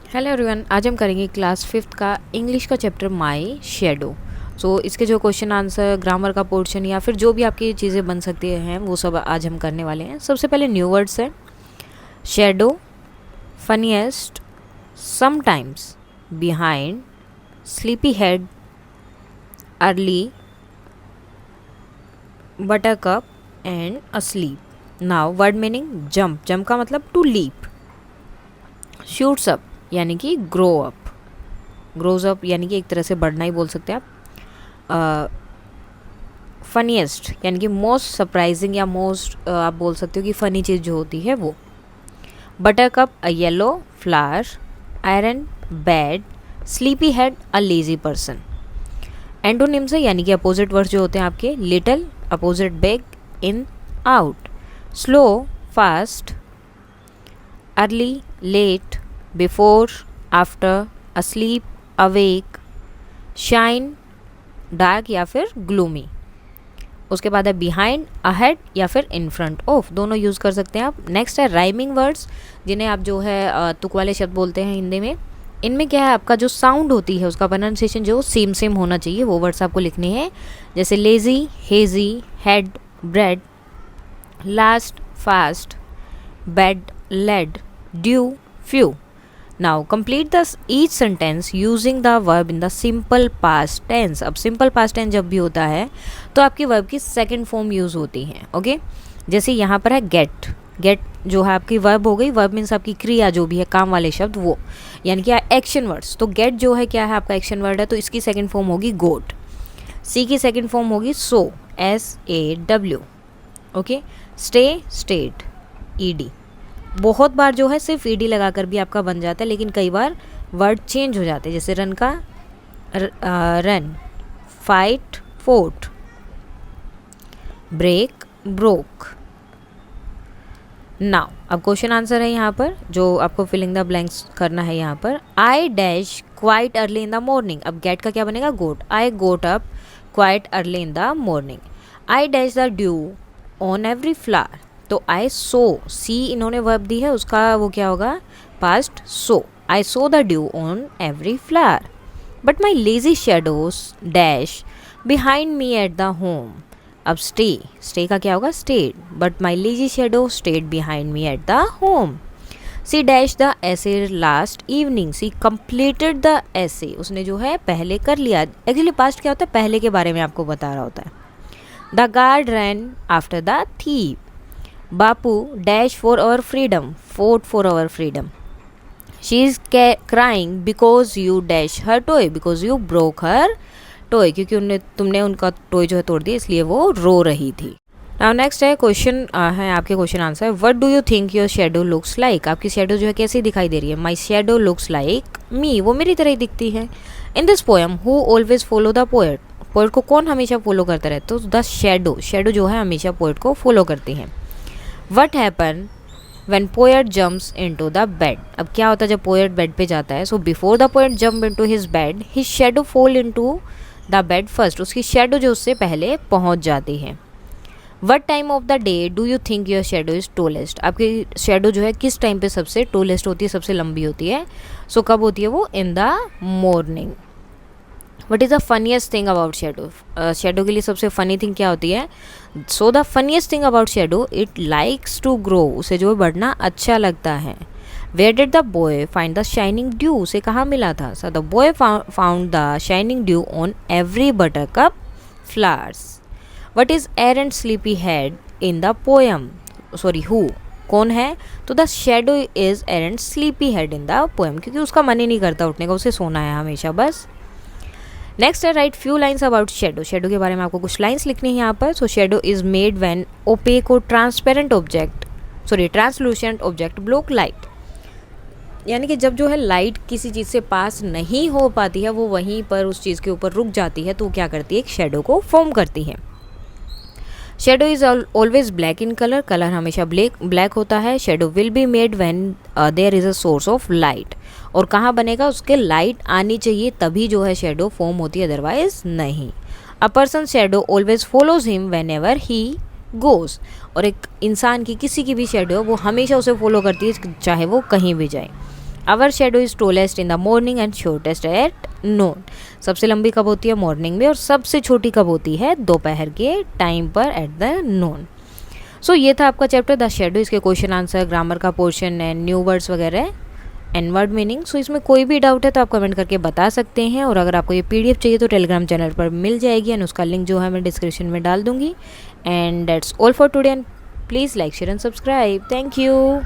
Hello everyone, आज हम करेंगे क्लास 5th का इंग्लिश का चैप्टर माई शेडो। सो इसके जो क्वेश्चन आंसर, ग्रामर का पोर्शन या फिर जो भी आपकी चीज़ें बन सकती हैं वो सब आज हम करने वाले हैं। सबसे पहले न्यू वर्ड्स है shadow, funniest, sometimes, behind, sleepy head, early, buttercup and asleep. Now word meaning jump, jump का मतलब टू लीप। शूट्स अप यानी कि ग्रो अप, ग्रोज अप यानी कि एक तरह से बढ़ना ही बोल सकते हैं आप। फनीएस्ट यानी कि मोस्ट सरप्राइजिंग या मोस्ट आप बोल सकते हो कि फ़नी चीज़ जो होती है वो। Buttercup a yellow flower, iron bed, sleepyhead a lazy person. Antonyms है यानी कि अपोजिट वर्ड जो होते हैं आपके, little opposite big, in out, slow fast, early late, before after, asleep awake, shine dark या फिर ग्लूमी। उसके बाद है बिहाइंड, अहेड या फिर इन फ्रंट ऑफ, दोनों यूज़ कर सकते हैं आप। नेक्स्ट है राइमिंग वर्ड्स, जिन्हें आप जो है तुक वाले शब्द बोलते हैं हिंदी में। इनमें क्या है, आपका जो साउंड होती है उसका प्रोनाउंसिएशन जो सेम सेम होना चाहिए, वो वर्ड्स आपको लिखने हैं। जैसे lazy, hazy, head, bread, last, fast, bed, led, dew, few. Now complete the each sentence using the verb in the simple past tense। अब simple past tense जब भी होता है तो आपकी verb की सेकेंड फॉर्म यूज़ होती है। ओके, जैसे यहाँ पर है get, get जो है आपकी verb हो गई। verb मीन्स आपकी क्रिया जो भी है, काम वाले शब्द वो, यानी कि एक्शन वर्ड्स। तो get जो है क्या है, आपका एक्शन वर्ड है, तो इसकी सेकेंड फॉर्म होगी goat। see की सेकेंड फॉर्म होगी so, SAW। Okay, stay, stayed, ed। बहुत बार जो है सिर्फ ईडी लगाकर भी आपका बन जाता है, लेकिन कई बार वर्ड चेंज हो जाते हैं। जैसे रन का ran, fight fought, break broke. Now अब क्वेश्चन आंसर है यहाँ पर, जो आपको फिलिंग द ब्लैंक्स करना है यहाँ पर। I dash quite early in the morning. अब गेट का क्या बनेगा, got. I got up quite early in the morning. I dash the dew on every flower. तो आई सो, सी इन्होंने वर्ब दी है, उसका वो क्या होगा, past saw. I saw the dew on every flower. But my lazy shadows dash behind me at the home. अब stay, stay का क्या होगा, stayed. But my lazy shadow stayed behind me at the home. She dash the essay last evening. She completed the essay, उसने जो है पहले कर लिया। एक्चुअली पास्ट क्या होता है, पहले के बारे में आपको बता रहा होता है। The guard rain after the thief. Bapu dash for our freedom, fought for our freedom. She is crying because you dash her toy, because you broke her toy, क्योंकि तुमने उनका टॉय जो है तोड़ दिया, इसलिए वो रो रही थी। नाउ नेक्स्ट है क्वेश्चन है आपके question answer. What do you think your shadow looks like. आपकी शेडो जो है कैसी दिखाई दे रही है। माई शेडो लुक्स लाइक मी, वो मेरी तरह ही दिखती है। In this poem who always follow the poet, poet को कौन हमेशा फॉलो करता रहता है, तो द शेडो, शेडो जो है हमेशा पोएट को फॉलो करती है। What happened when poet jumps into the bed। अब क्या होता है जब पोएट बेड पे जाता है। So before the poet jump into his bed, his shadow fall into the bed first। उसकी शेडो जो उससे पहले पहुंच जाती है। What time of the day do you think your shadow is tallest। आपकी शेडो जो है किस टाइम पे सबसे टोलेस्ट होती है, सबसे लंबी होती है। So कब होती है वो, in the morning। What is the funniest thing about shadow. Shadow के लिए सबसे फ़नी थिंग क्या होती है। So the funniest thing about shadow, it likes to grow, उसे जो बढ़ना अच्छा लगता है। Where did the boy find the shining dew, उसे कहाँ मिला था। So the boy found the shining dew on every buttercup flowers. What is arrant sleepy head in the poem, sorry who, कौन है, तो the shadow is arrant sleepy head in the poem, क्योंकि उसका मन ही नहीं करता उठने का, उसे सोना है हमेशा बस। नेक्स्ट है right few lines about shadow. Shadow के बारे में आपको कुछ लाइन्स लिखनी है यहाँ पर। So shadow is made when opaque और transparent object, sorry translucent object block light. यानी कि जब जो है लाइट किसी चीज़ से पास नहीं हो पाती है, वो वहीं पर उस चीज़ के ऊपर रुक जाती है, तो वो क्या करती है, एक शेडो को फॉर्म करती है। Shadow is always black in colour, colour हमेशा ब्लैक होता है। Shadow will be made when there is a source of light, और कहाँ बनेगा, उसके लाइट आनी चाहिए तभी जो है शेडो फॉर्म होती है, अदरवाइज नहीं। A person shadow always follows him when ever he goes. और एक इंसान की किसी की भी शेडो वो हमेशा उसे फॉलो करती है चाहे वो कहीं भी जाए। Our shadow is tallest in the morning and shortest at noon. सबसे लंबी कब होती है? मॉर्निंग में, और सबसे छोटी कब होती है? दोपहर के टाइम पर एट द नून। सो ये था आपका चैप्टर द शेडो। इसके क्वेश्चन आंसर, ग्रामर का पोर्शन एंड न्यू वर्ड्स वगैरह एंड वर्ड मीनिंग। सो इसमें कोई भी डाउट है तो आप कमेंट करके बता सकते हैं, और अगर आपको ये PDF चाहिए तो टेलीग्राम चैनल पर मिल जाएगी, एंड उसका लिंक जो है मैं डिस्क्रिप्शन में डाल दूंगी। And that's all for today, and please like share and subscribe. Thank you.